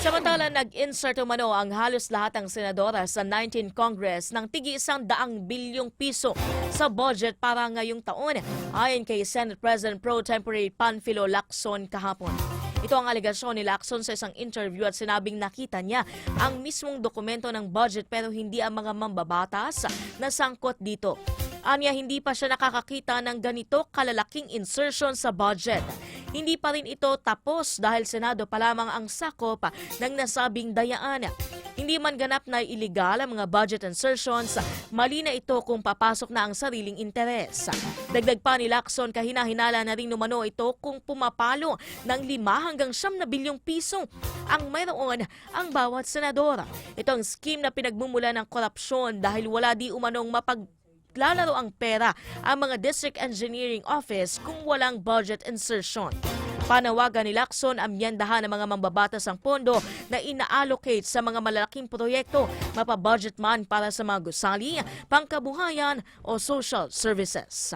Samantala, nag-insert umano ang halos lahat ng senadora sa 19th Congress ng tig-100 bilyong piso sa budget para ngayong taon, ayon kay Senate President Pro Tempore Panfilo Lacson kahapon. Ito ang alegasyon ni Lacson sa isang interview at sinabing nakita niya ang mismong dokumento ng budget pero hindi ang mga mambabatas na sangkot dito. Anya, hindi pa siya nakakakita ng ganito kalalaking insertion sa budget. Hindi pa rin ito tapos dahil Senado pa lamang ang sakop ng nasabing dayaan. Hindi man ganap na iligal ang mga budget insertions, mali na ito kung papasok na ang sariling interes. Dagdag pa ni Lacson, kahina-hinala na rin umano ito kung pumapalo ng 5 hanggang 9 na bilyong piso ang mayroon ang bawat senador. Ito ang scheme na pinagmumula ng korupsyon dahil wala di umanong lalaro ang pera ang mga District Engineering Office kung walang budget insertion. Panawagan ni Lacson, amyendahan ng mga mambabatas ang pondo na ina-allocate sa mga malalaking proyekto, mapa-budget man para sa mga gusali, pangkabuhayan o social services.